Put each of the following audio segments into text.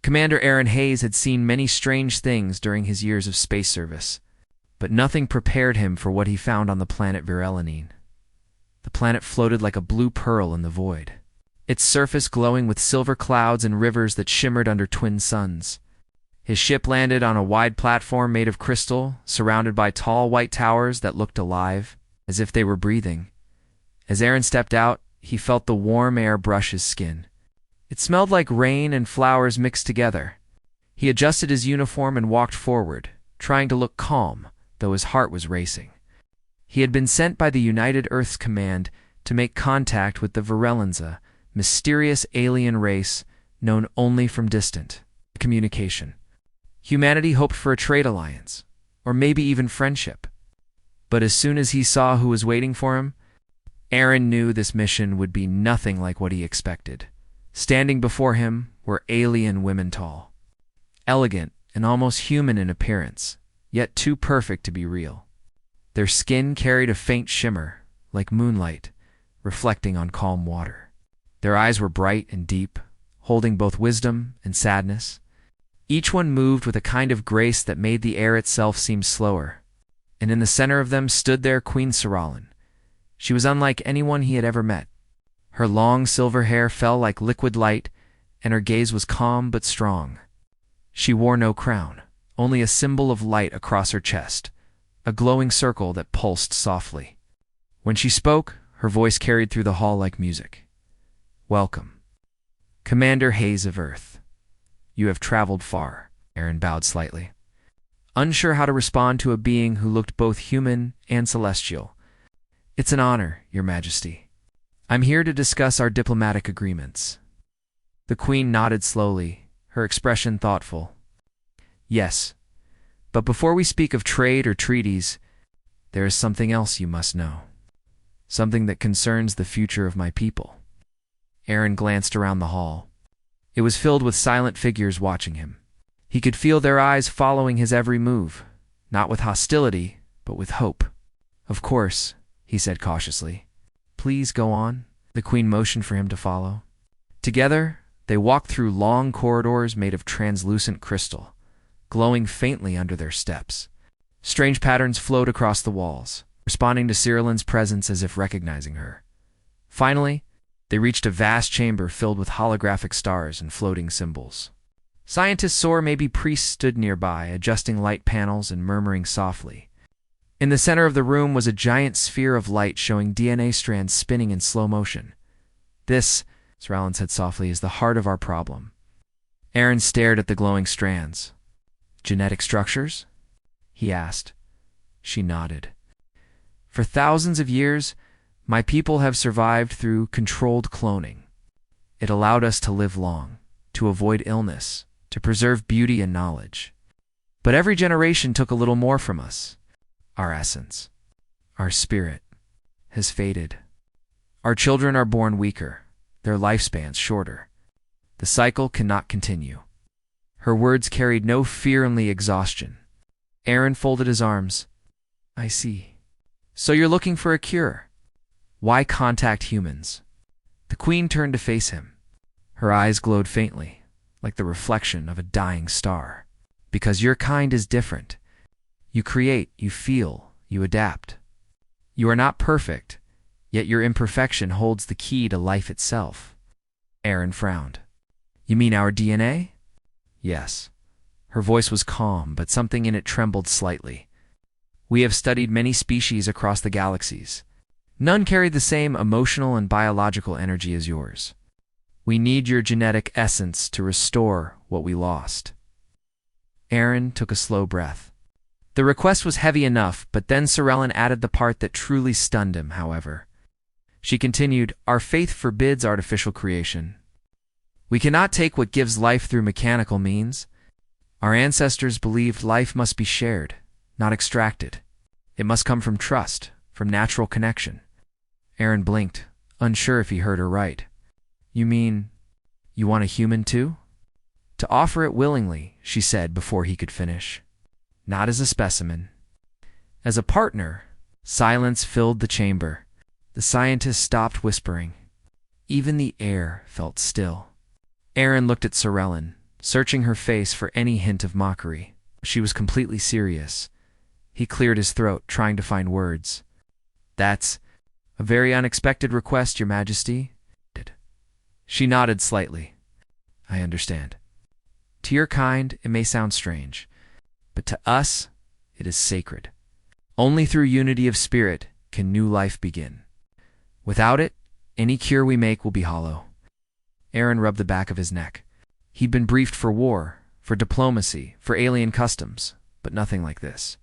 Commander Aaron Hayes had seen many strange things during his years of space service, but nothing prepared him for what he found on the planet Virelanine. The planet floated like a blue pearl in the void, its surface glowing with silver clouds and rivers that shimmered under twin suns. His ship landed on a wide platform made of crystal, surrounded by tall white towers that looked alive, as if they were breathing. As Aaron stepped out, he felt the warm air brush his skin. It smelled like rain and flowers mixed together. He adjusted his uniform and walked forward, trying to look calm, though his heart was racing. He had been sent by the United Earth's Command to make contact with the Virelanza, mysterious alien race known only from distant communication. Humanity hoped for a trade alliance, or maybe even friendship. But as soon as he saw who was waiting for him, Aaron knew this mission would be nothing like what he expected. Standing before him were alien women, tall, elegant, and almost human in appearance, yet too perfect to be real. Their skin carried a faint shimmer, like moonlight, reflecting on calm water. Their eyes were bright and deep, holding both wisdom and sadness. Each one moved with a kind of grace that made the air itself seem slower. And in the center of them stood their Queen Saralin. She was unlike anyone he had ever met. Her long silver hair fell like liquid light, and her gaze was calm but strong. She wore no crown, only a symbol of light across her chest, a glowing circle that pulsed softly. When she spoke, her voice carried through the hall like music. "Welcome, Commander Hayes of Earth. You have traveled far." Aaron bowed slightly, unsure how to respond to a being who looked both human and celestial. "It's an honor, Your Majesty. I'm here to discuss our diplomatic agreements." The Queen nodded slowly, her expression thoughtful. "Yes, but before we speak of trade or treaties, there is something else you must know. Something that concerns the future of my people." Aaron glanced around the hall. It was filled with silent figures watching him. He could feel their eyes following his every move, not with hostility, but with hope. "Of course," he said cautiously. "Please go on." The Queen motioned for him to follow. Together, they walked through long corridors made of translucent crystal, glowing faintly under their steps. Strange patterns flowed across the walls, responding to Cyrillin's presence as if recognizing her. Finally, they reached a vast chamber filled with holographic stars and floating symbols. Scientists or maybe priests stood nearby, adjusting light panels and murmuring softly. In the center of the room was a giant sphere of light showing DNA strands spinning in slow motion. "This," Saralin said softly, "is the heart of our problem." Aaron stared at the glowing strands. "Genetic structures?" he asked. She nodded. "For thousands of years, my people have survived through controlled cloning. It allowed us to live long, to avoid illness, to preserve beauty and knowledge. But every generation took a little more from us. Our essence, our spirit, has faded. Our children are born weaker, their lifespans shorter. The cycle cannot continue." Her words carried no fear, only exhaustion. Aaron folded his arms. "I see. So you're looking for a cure. Why contact humans?" The Queen turned to face him. Her eyes glowed faintly, like the reflection of a dying star. "Because your kind is different. You create, you feel, you adapt. You are not perfect, yet your imperfection holds the key to life itself." Aaron frowned. "You mean our DNA?" "Yes." Her voice was calm, but something in it trembled slightly. "We have studied many species across the galaxies. None carried the same emotional and biological energy as yours. We need your genetic essence to restore what we lost." Aaron took a slow breath. The request was heavy enough, but then Saralin added the part that truly stunned him, however. She continued, "Our faith forbids artificial creation. We cannot take what gives life through mechanical means. Our ancestors believed life must be shared, not extracted. It must come from trust, from natural connection." Aaron blinked, unsure if he heard her right. "You mean, you want a human too?" "To offer it willingly," she said before he could finish. "Not as a specimen. As a partner." Silence filled the chamber. The scientist stopped whispering. Even the air felt still. Aaron looked at Saralin, searching her face for any hint of mockery. She was completely serious. He cleared his throat, trying to find words. "That's a very unexpected request, Your Majesty." She nodded slightly. "I understand. To your kind, it may sound strange, but to us, it is sacred. Only through unity of spirit can new life begin. Without it, any cure we make will be hollow." Aaron rubbed the back of his neck. He'd been briefed for war, for diplomacy, for alien customs, but nothing like this.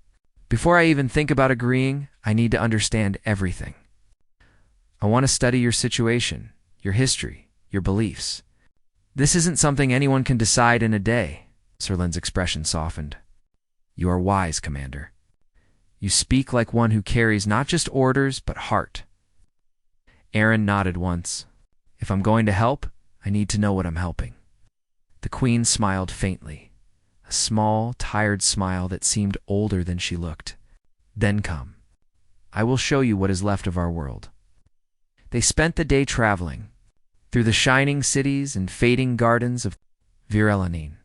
"Before I even think about agreeing, I need to understand everything. I want to study your situation, your history, your beliefs. This isn't something anyone can decide in a day." Sir Lin's expression softened. "You are wise, Commander. You speak like one who carries not just orders, but heart." Aaron nodded once. "If I'm going to help, I need to know what I'm helping." The Queen smiled faintly, a small, tired smile that seemed older than she looked. "Then come. I will show you what is left of our world." They spent the day traveling, through the shining cities and fading gardens of Vir-Elanin.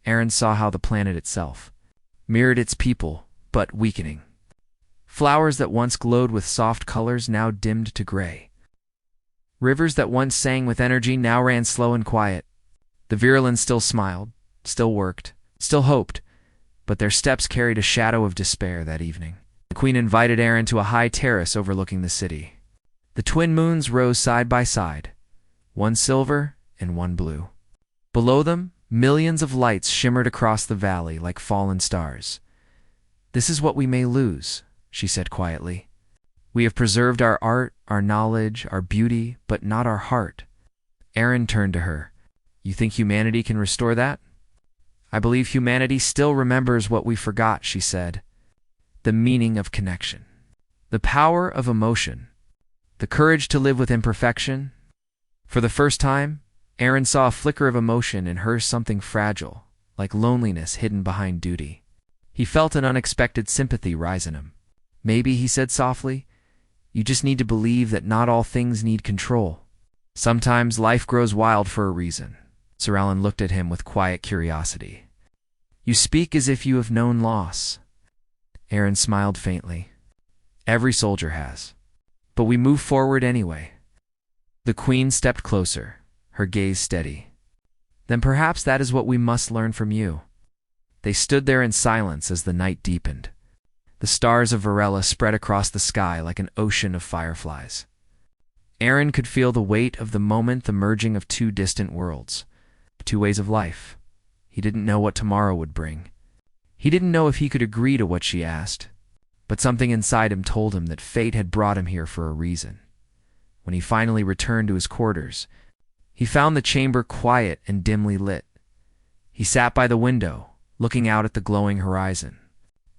Aaron saw how the planet itself mirrored its people, but weakening. Flowers that once glowed with soft colors now dimmed to gray. Rivers that once sang with energy now ran slow and quiet. The Virulins still smiled, still worked, still hoped, but their steps carried a shadow of despair that evening. The Queen invited Aaron to a high terrace overlooking the city. The twin moons rose side by side, one silver and one blue. Below them, millions of lights shimmered across the valley like fallen stars. "This is what we may lose," she said quietly. "We have preserved our art, our knowledge, our beauty, but not our heart." Aaron turned to her. "You think humanity can restore that?" "I believe humanity still remembers what we forgot," she said. "The meaning of connection. The power of emotion. The courage to live with imperfection." For the first time, Aaron saw a flicker of emotion in her, something fragile, like loneliness hidden behind duty. He felt an unexpected sympathy rise in him. "Maybe," he said softly, "you just need to believe that not all things need control. Sometimes life grows wild for a reason." Sir Alan looked at him with quiet curiosity. "You speak as if you have known loss." Aaron smiled faintly. "Every soldier has. But we move forward anyway." The Queen stepped closer, her gaze steady. "Then perhaps that is what we must learn from you." They stood there in silence as the night deepened. The stars of Varela spread across the sky like an ocean of fireflies. Aaron could feel the weight of the moment, the merging of two distant worlds, two ways of life. He didn't know what tomorrow would bring. He didn't know if he could agree to what she asked, but something inside him told him that fate had brought him here for a reason. When he finally returned to his quarters, he found the chamber quiet and dimly lit. He sat by the window, looking out at the glowing horizon.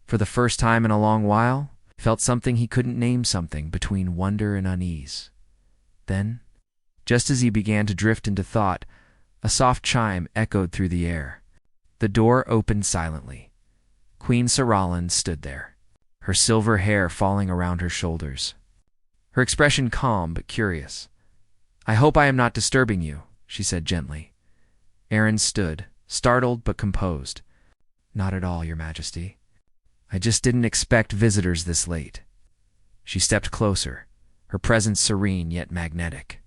For the first time in a long while, felt something he couldn't name, something between wonder and unease. Then, just as he began to drift into thought, a soft chime echoed through the air. The door opened silently. Queen Saralan stood there, her silver hair falling around her shoulders. Her expression calm but curious. "I hope I am not disturbing you," she said gently. Aaron stood, startled but composed. "Not at all, Your Majesty. I just didn't expect visitors this late." She stepped closer, her presence serene yet magnetic.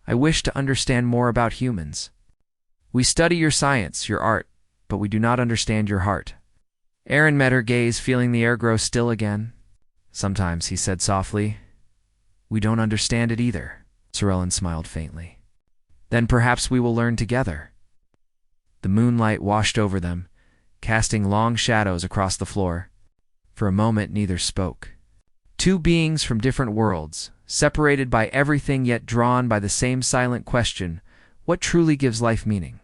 "I wish to understand more about humans. We study your science, your art, but we do not understand your heart." Aaron met her gaze, feeling the air grow still again. "Sometimes," he said softly, "we don't understand it either." Sir Ellen smiled faintly. "Then perhaps we will learn together." The moonlight washed over them, casting long shadows across the floor. For a moment, neither spoke. Two beings from different worlds, separated by everything yet drawn by the same silent question, what truly gives life meaning?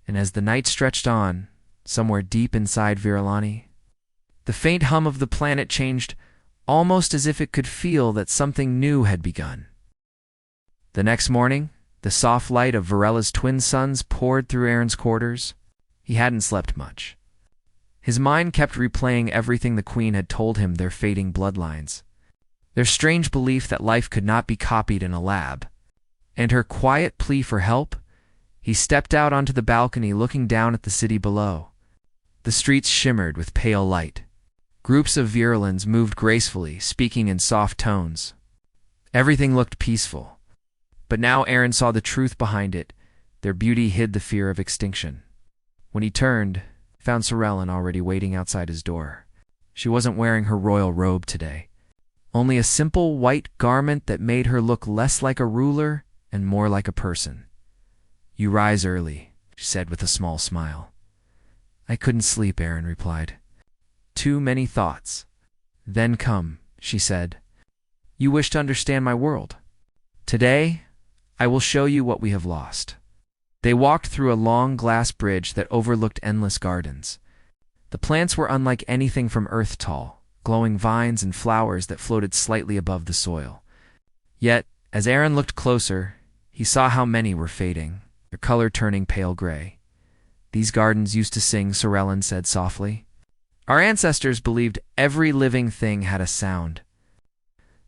And as the night stretched on, somewhere deep inside Vir-Elani, the faint hum of the planet changed, almost as if it could feel that something new had begun. The next morning, the soft light of Varela's twin suns poured through Aaron's quarters. He hadn't slept much. His mind kept replaying everything the Queen had told him, their fading bloodlines, their strange belief that life could not be copied in a lab, and her quiet plea for help, He stepped out onto the balcony, looking down at the city below. The streets shimmered with pale light. Groups of virulins moved gracefully, speaking in soft tones. Everything looked peaceful. But now Aaron saw the truth behind it. Their beauty hid the fear of extinction. When he turned, he found Sorellen already waiting outside his door. She wasn't wearing her royal robe today. Only a simple white garment that made her look less like a ruler and more like a person. "You rise early," she said with a small smile. "I couldn't sleep," Aaron replied. "Too many thoughts." "Then come," she said. "You wish to understand my world. Today, I will show you what we have lost." They walked through a long glass bridge that overlooked endless gardens. The plants were unlike anything from Earth, tall, glowing vines and flowers that floated slightly above the soil. Yet, as Aaron looked closer, he saw how many were fading, their color turning pale gray. "These gardens used to sing," Sorellen said softly. "Our ancestors believed every living thing had a sound.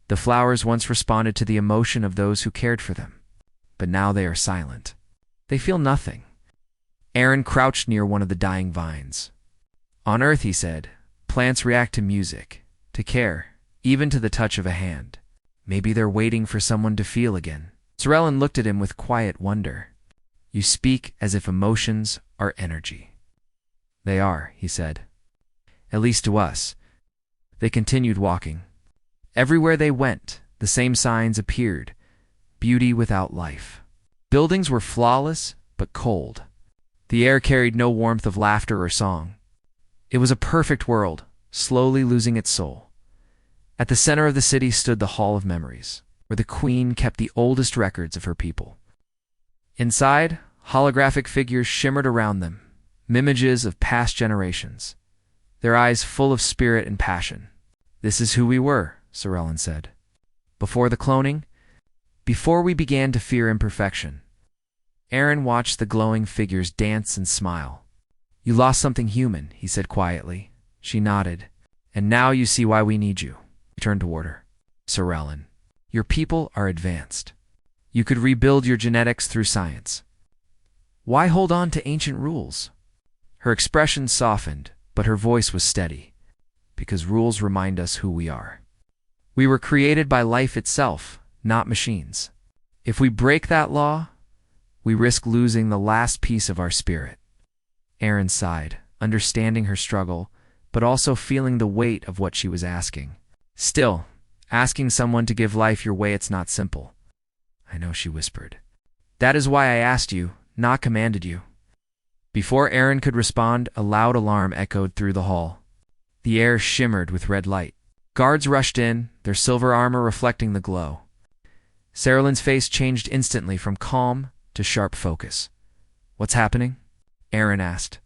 The flowers once responded to the emotion of those who cared for them, but now they are silent. They feel nothing." Aaron crouched near one of the dying vines. "On Earth," he said, "plants react to music, to care, even to the touch of a hand. Maybe they're waiting for someone to feel again." Sorellen looked at him with quiet wonder. "You speak as if emotions are energy." "They are," he said. "At least to us." They continued walking. Everywhere they went, the same signs appeared: beauty without life. Buildings were flawless, but cold. The air carried no warmth of laughter or song. It was a perfect world, slowly losing its soul. At the center of the city stood the Hall of Memories, where the Queen kept the oldest records of her people. Inside, holographic figures shimmered around them, images of past generations, their eyes full of spirit and passion. "This is who we were," Sorellen said. "Before the cloning, before we began to fear imperfection." Aaron watched the glowing figures dance and smile. "You lost something human," he said quietly. She nodded. "And now you see why we need you." He turned toward her. "Sorellen, your people are advanced. You could rebuild your genetics through science. Why hold on to ancient rules?" Her expression softened, but her voice was steady. "Because rules remind us who we are. We were created by life itself, not machines. If we break that law, we risk losing the last piece of our spirit." Aaron sighed, understanding her struggle, but also feeling the weight of what she was asking. Still, asking someone to give life your way, it's not simple. "I know," she whispered. "That is why I asked you, not commanded you." Before Aaron could respond, a loud alarm echoed through the hall. The air shimmered with red light. Guards rushed in, their silver armor reflecting the glow. Sorellen's face changed instantly from calm to sharp focus. "What's happening?" Aaron asked.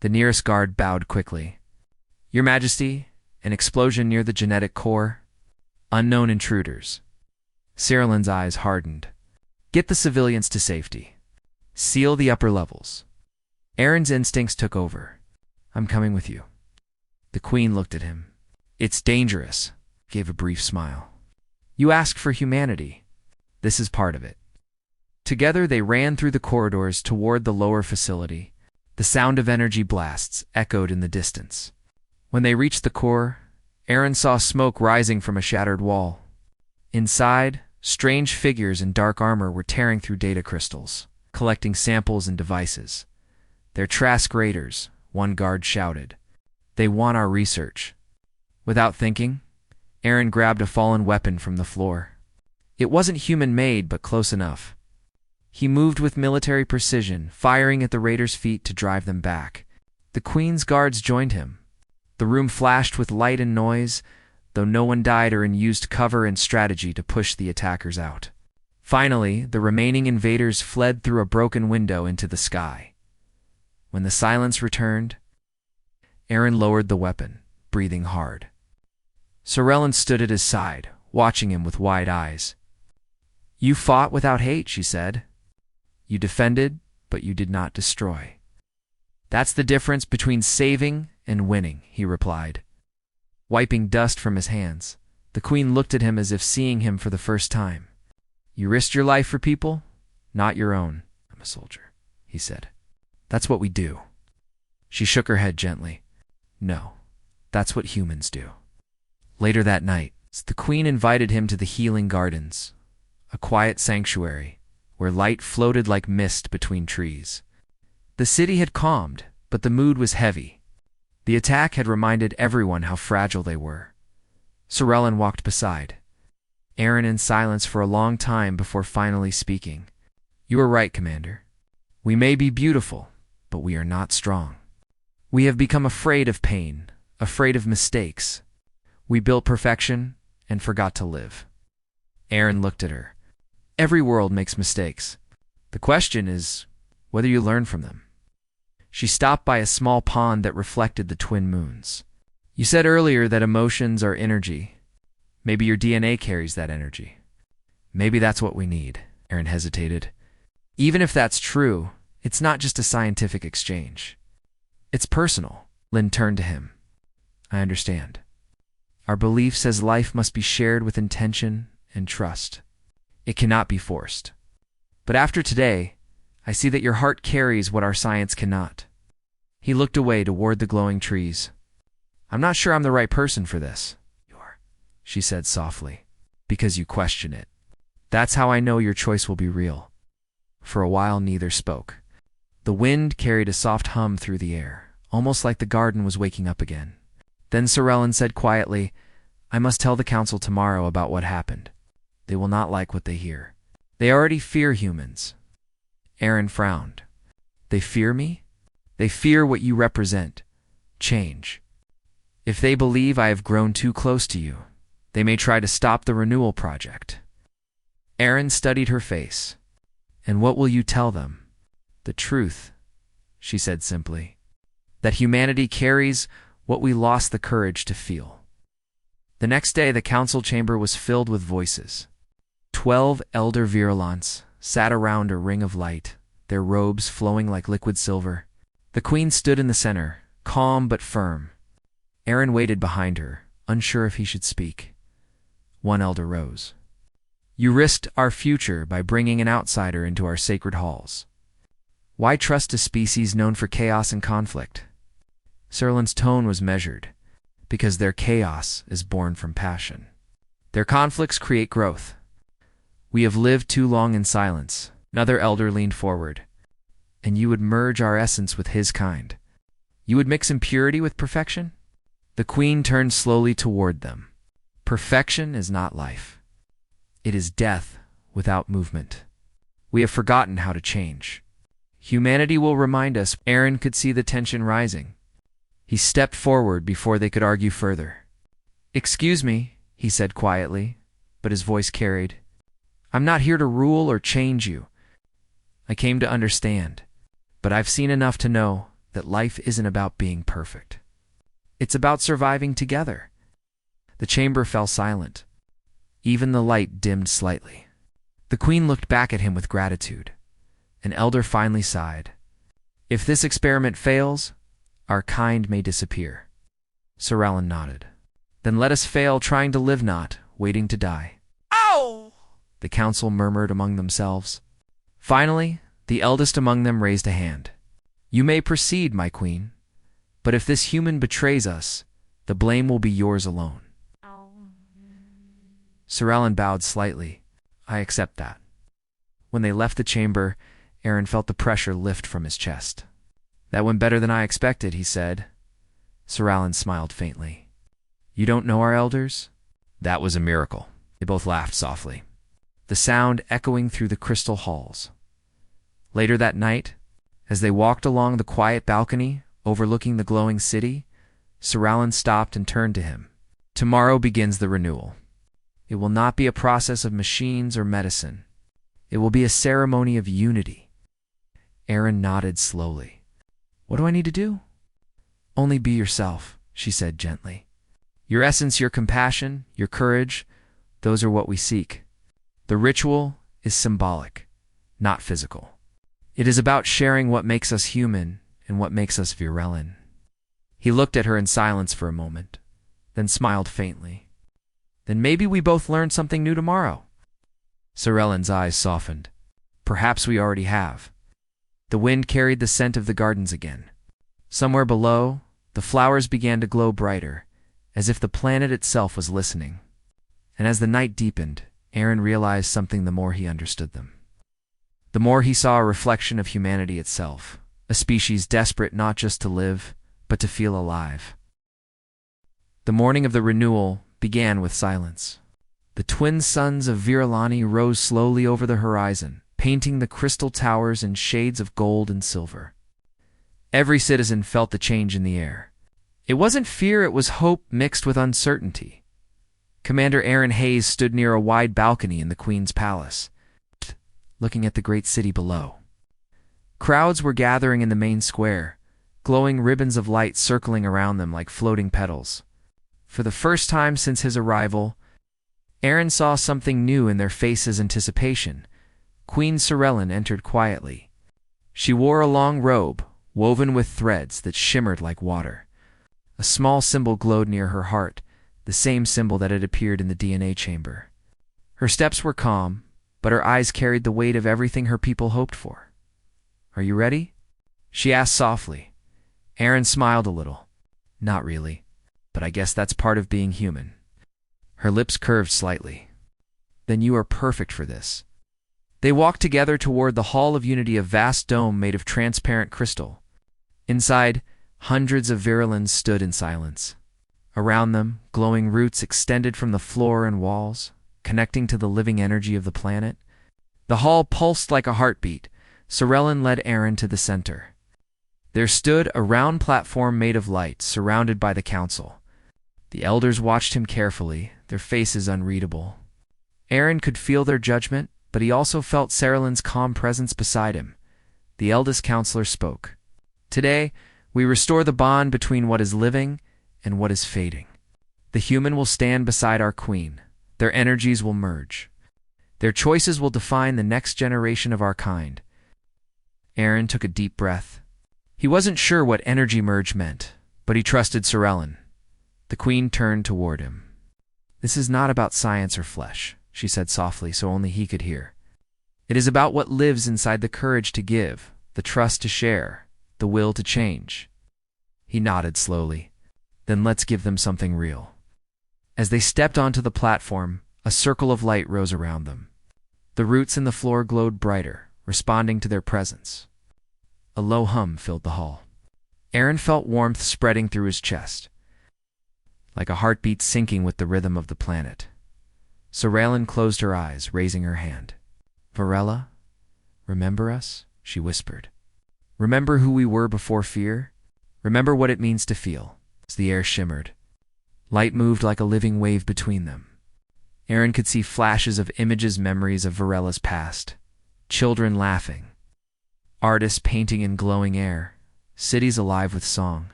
The nearest guard bowed quickly. "Your Majesty, an explosion near the genetic core. Unknown intruders." Sorellen's eyes hardened. "Get the civilians to safety. Seal the upper levels." Aaron's instincts took over. "I'm coming with you." The Queen looked at him. "It's dangerous," gave a brief smile. "You asked for humanity. This is part of it." Together they ran through the corridors toward the lower facility. The sound of energy blasts echoed in the distance. When they reached the core, Aaron saw smoke rising from a shattered wall. Inside, strange figures in dark armor were tearing through data crystals, collecting samples and devices. "They're Trask Raiders," one guard shouted. "They want our research." Without thinking, Aaron grabbed a fallen weapon from the floor. It wasn't human-made, but close enough. He moved with military precision, firing at the raiders' feet to drive them back. The Queen's guards joined him. The room flashed with light and noise, though no one died. Aaron used cover and strategy to push the attackers out. Finally, the remaining invaders fled through a broken window into the sky. When the silence returned, Aaron lowered the weapon, breathing hard. Sorellen stood at his side, watching him with wide eyes. "You fought without hate," she said. "You defended, but you did not destroy." "That's the difference between saving and winning," he replied. Wiping dust from his hands, the Queen looked at him as if seeing him for the first time. "You risked your life for people, not your own." "I'm a soldier." he said. That's what we do. She shook her head gently. No, that's what humans do. Later that night, the queen invited him to the healing gardens, a quiet sanctuary where light floated like mist between trees. The city had calmed, but the mood was heavy. The attack had reminded everyone how fragile they were. Sorellen walked beside Aaron in silence for a long time before finally speaking. You are right, Commander. We may be beautiful, but we are not strong. We have become afraid of pain, afraid of mistakes. We built perfection and forgot to live. Aaron looked at her. Every world makes mistakes. The question is whether you learn from them. She stopped by a small pond that reflected the twin moons. You said earlier that emotions are energy. Maybe your DNA carries that energy. Maybe that's what we need. Aaron hesitated. Even if that's true, it's not just a scientific exchange. It's personal. Lynn turned to him. I understand. Our belief says life must be shared with intention and trust. It cannot be forced. But after today, I see that your heart carries what our science cannot. He looked away toward the glowing trees. I'm not sure I'm the right person for this. You are, she said softly, because you question it. That's how I know your choice will be real. For a while, neither spoke. The wind carried a soft hum through the air, almost like the garden was waking up again. Then Sorellen said quietly, I must tell the council tomorrow about what happened. They will not like what they hear. They already fear humans. Aaron frowned. They fear me? They fear what you represent. Change. If they believe I have grown too close to you, they may try to stop the renewal project. Aaron studied her face. And what will you tell them? The truth, she said simply. That humanity carries what we lost the courage to feel. The next day, the council chamber was filled with voices. 12 elder virulants sat around a ring of light, their robes flowing like liquid silver. The queen stood in the center, calm but firm. Aaron waited behind her, unsure if he should speak. One elder rose. You risked our future by bringing an outsider into our sacred halls. Why trust a species known for chaos and conflict? Sorellen's tone was measured, because their chaos is born from passion. Their conflicts create growth. We have lived too long in silence. Another elder leaned forward. And you would merge our essence with his kind. You would mix impurity with perfection? The queen turned slowly toward them. Perfection is not life. It is death without movement. We have forgotten how to change. Humanity will remind us. Aaron could see the tension rising. He stepped forward before they could argue further. Excuse me, he said quietly, but his voice carried. I'm not here to rule or change you. I came to understand, but I've seen enough to know that life isn't about being perfect. It's about surviving together. The chamber fell silent. Even the light dimmed slightly. The queen looked back at him with gratitude. An elder finally sighed. If this experiment fails, our kind may disappear. Sorellen nodded. Then let us fail trying to live not, waiting to die. Ow! The council murmured among themselves. Finally, the eldest among them raised a hand. You may proceed, my queen, but if this human betrays us, the blame will be yours alone. Sorellen bowed slightly. I accept that. When they left the chamber, Aaron felt the pressure lift from his chest. That went better than I expected, he said. Sorellen smiled faintly. You don't know our elders? That was a miracle. They both laughed softly, the sound echoing through the crystal halls. Later that night, as they walked along the quiet balcony overlooking the glowing city, Sorellen stopped and turned to him. Tomorrow begins the renewal. It will not be a process of machines or medicine. It will be a ceremony of unity. Aaron nodded slowly. What do I need to do? Only be yourself, she said gently. Your essence, your compassion, your courage, those are what we seek. The ritual is symbolic, not physical. It is about sharing what makes us human and what makes us virulent. He looked at her in silence for a moment, then smiled faintly. Then maybe we both learn something new tomorrow. Sorellen's eyes softened. Perhaps we already have. The wind carried the scent of the gardens again. Somewhere below, the flowers began to glow brighter, as if the planet itself was listening. And as the night deepened, Aaron realized something the more he understood them. The more he saw a reflection of humanity itself, a species desperate not just to live, but to feel alive. The morning of the renewal began with silence. The twin suns of Viralani rose slowly over the horizon, painting the crystal towers in shades of gold and silver. Every citizen felt the change in the air. It wasn't fear, it was hope mixed with uncertainty. Commander Aaron Hayes stood near a wide balcony in the Queen's palace, looking at the great city below. Crowds were gathering in the main square, glowing ribbons of light circling around them like floating petals. For the first time since his arrival, Aaron saw something new in their faces' anticipation. Queen Sorellen entered quietly. She wore a long robe, woven with threads that shimmered like water. A small symbol glowed near her heart, the same symbol that had appeared in the DNA chamber. Her steps were calm, but her eyes carried the weight of everything her people hoped for. "Are you ready?" she asked softly. Aaron smiled a little. "Not really, but I guess that's part of being human." Her lips curved slightly. "Then you are perfect for this." They walked together toward the Hall of Unity, a vast dome made of transparent crystal. Inside, hundreds of Viralans stood in silence. Around them, glowing roots extended from the floor and walls, connecting to the living energy of the planet. The hall pulsed like a heartbeat. Sorellen led Aaron to the center. There stood a round platform made of light, surrounded by the council. The elders watched him carefully, their faces unreadable. Aaron could feel their judgment, but he also felt Sorellen's calm presence beside him. The eldest counselor spoke. "Today, we restore the bond between what is living and what is fading. The human will stand beside our queen. Their energies will merge. Their choices will define the next generation of our kind." Aaron took a deep breath. He wasn't sure what energy merge meant, but he trusted Sorellen. The queen turned toward him. "This is not about science or flesh," she said softly so only he could hear. "It is about what lives inside the courage to give, the trust to share, the will to change." He nodded slowly. "Then let's give them something real." As they stepped onto the platform, a circle of light rose around them. The roots in the floor glowed brighter, responding to their presence. A low hum filled the hall. Aaron felt warmth spreading through his chest, like a heartbeat syncing with the rhythm of the planet. Sorellen closed her eyes, raising her hand. "Varela, remember us?" she whispered. "Remember who we were before fear? Remember what it means to feel." As the air shimmered, light moved like a living wave between them. Aaron could see flashes of images, memories of Varela's past. Children laughing, artists painting in glowing air, cities alive with song.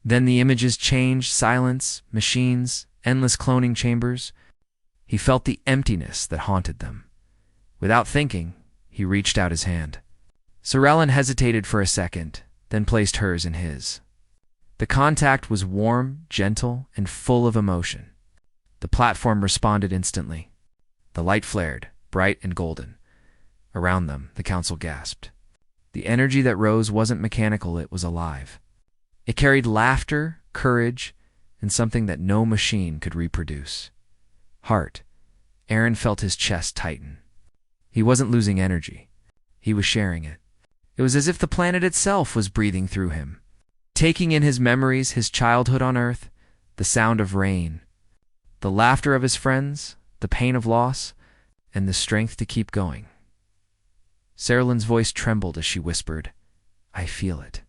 Then the images changed, silence, machines, endless cloning chambers. He felt the emptiness that haunted them. Without thinking, he reached out his hand. Sorellen hesitated for a second, then placed hers in his. The contact was warm, gentle, and full of emotion. The platform responded instantly. The light flared, bright and golden. Around them, the council gasped. The energy that rose wasn't mechanical, it was alive. It carried laughter, courage, and something that no machine could reproduce. Heart. Aaron felt his chest tighten. He wasn't losing energy. He was sharing it. It was as if the planet itself was breathing through him, taking in his memories, his childhood on Earth, the sound of rain, the laughter of his friends, the pain of loss, and the strength to keep going. Sorellen's voice trembled as she whispered, "I feel it.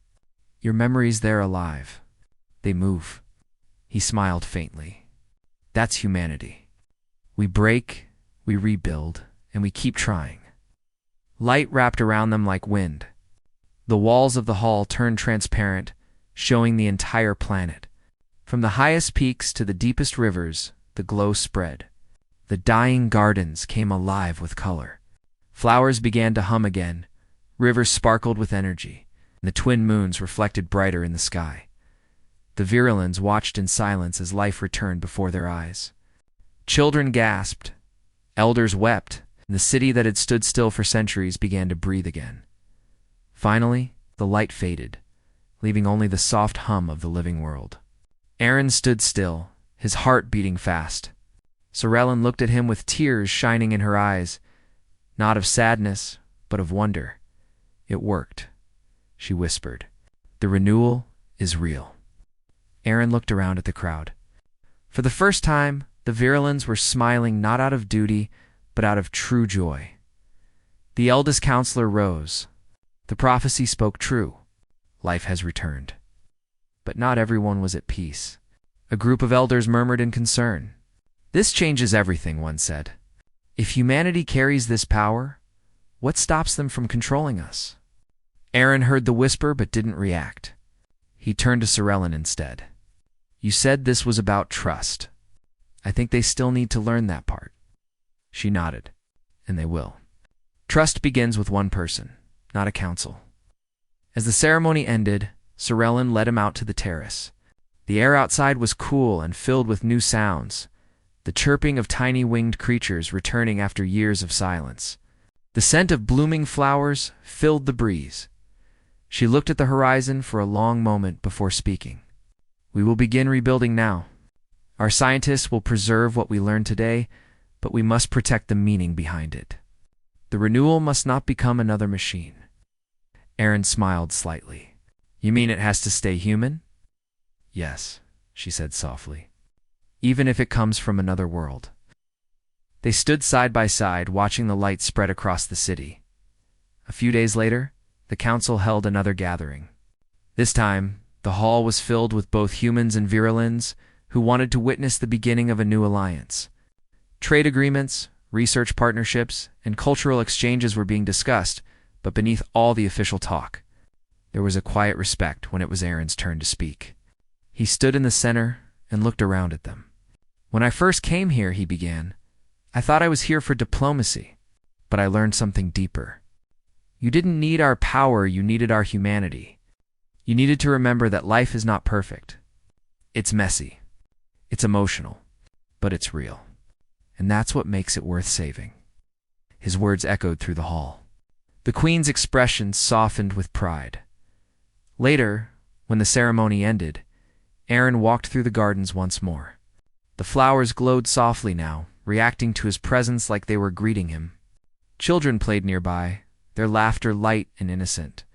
Your memories, they're alive. They move." He smiled faintly. "That's humanity. We break, we rebuild, and we keep trying." Light wrapped around them like wind. The walls of the hall turned transparent, showing the entire planet. From the highest peaks to the deepest rivers, the glow spread. The dying gardens came alive with color. Flowers began to hum again. Rivers sparkled with energy. The twin moons reflected brighter in the sky. The Viralans watched in silence as life returned before their eyes. Children gasped. Elders wept. And the city that had stood still for centuries began to breathe again. Finally, the light faded, leaving only the soft hum of the living world. Aaron stood still, his heart beating fast. Sorellen looked at him with tears shining in her eyes, not of sadness, but of wonder. "It worked," she whispered. "The renewal is real." Aaron looked around at the crowd. For the first time, the Virulens were smiling not out of duty, but out of true joy. The eldest counselor rose. The prophecy spoke true. Life has returned. But not everyone was at peace. A group of elders murmured in concern. "This changes everything," one said. "If humanity carries this power, what stops them from controlling us?" Aaron heard the whisper but didn't react. He turned to Sorellen instead. "You said this was about trust. I think they still need to learn that part." She nodded. "And they will. Trust begins with one person, not a council." As the ceremony ended, Sorellen led him out to the terrace. The air outside was cool and filled with new sounds, the chirping of tiny winged creatures returning after years of silence. The scent of blooming flowers filled the breeze. She looked at the horizon for a long moment before speaking. "We will begin rebuilding now. Our scientists will preserve what we learned today, but we must protect the meaning behind it. The renewal must not become another machine." Aaron smiled slightly. "You mean it has to stay human?" "Yes," she said softly. "Even if it comes from another world." They stood side by side, watching the light spread across the city. A few days later, the council held another gathering. This time, the hall was filled with both humans and Virulens who wanted to witness the beginning of a new alliance. Trade agreements, research partnerships, and cultural exchanges were being discussed, but beneath all the official talk, there was a quiet respect when it was Aaron's turn to speak. He stood in the center and looked around at them. "When I first came here," he began, "I thought I was here for diplomacy, but I learned something deeper. You didn't need our power, you needed our humanity. You needed to remember that life is not perfect. It's messy. It's emotional. But it's real. And that's what makes it worth saving." His words echoed through the hall. The Queen's expression softened with pride. Later, when the ceremony ended, Aaron walked through the gardens once more. The flowers glowed softly now, reacting to his presence like they were greeting him. Children played nearby, their laughter light and innocent.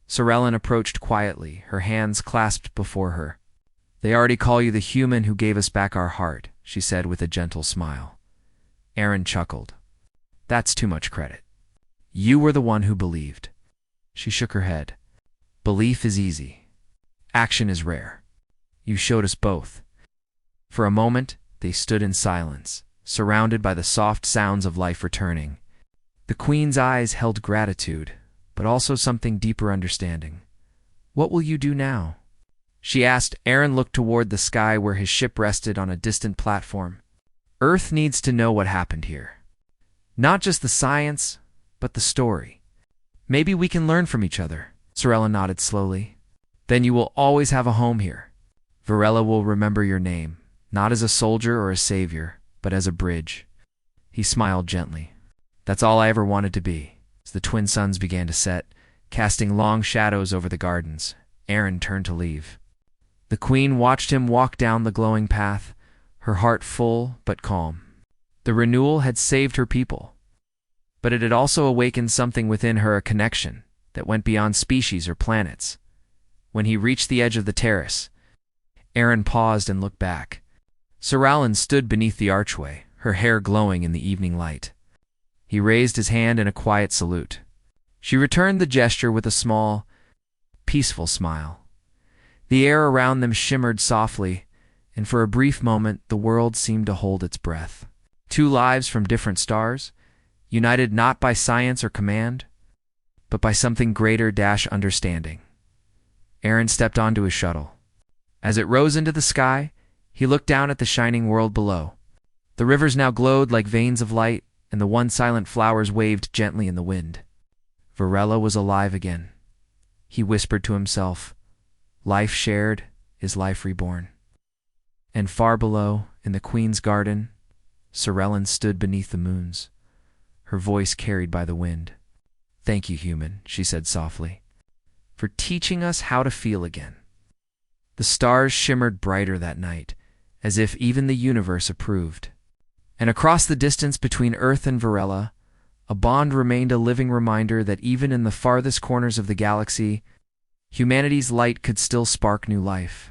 Sorellen approached quietly, her hands clasped before her. "They already call you the human who gave us back our heart," she said with a gentle smile. Aaron chuckled. "That's too much credit. You were the one who believed." She shook her head. "Belief is easy. Action is rare. You showed us both." For a moment, they stood in silence, surrounded by the soft sounds of life returning. The Queen's eyes held gratitude, but also something deeper understanding. "What will you do now?" she asked. Aaron looked toward the sky where his ship rested on a distant platform. "Earth needs to know what happened here. Not just the science, but the story. Maybe we can learn from each other." Sorellen nodded slowly. "Then you will always have a home here. Virella will remember your name, not as a soldier or a savior, but as a bridge." He smiled gently. "That's all I ever wanted to be." As the twin suns began to set, casting long shadows over the gardens, Aaron turned to leave. The Queen watched him walk down the glowing path, her heart full but calm. The renewal had saved her people, but it had also awakened something within her, a connection that went beyond species or planets. When he reached the edge of the terrace, Aaron paused and looked back. Sorellen stood beneath the archway, her hair glowing in the evening light. He raised his hand in a quiet salute. She returned the gesture with a small, peaceful smile. The air around them shimmered softly, and for a brief moment the world seemed to hold its breath. Two lives from different stars, united not by science or command, but by something greater — understanding. Aaron stepped onto his shuttle. As it rose into the sky, he looked down at the shining world below. The rivers now glowed like veins of light, and the once silent flowers waved gently in the wind. Virella was alive again. He whispered to himself, "Life shared is life reborn." And far below, in the Queen's garden, Sorellen stood beneath the moons, her voice carried by the wind. "Thank you, human," she said softly, "for teaching us how to feel again." The stars shimmered brighter that night, as if even the universe approved. And across the distance between Earth and Varela, a bond remained, a living reminder that even in the farthest corners of the galaxy, humanity's light could still spark new life.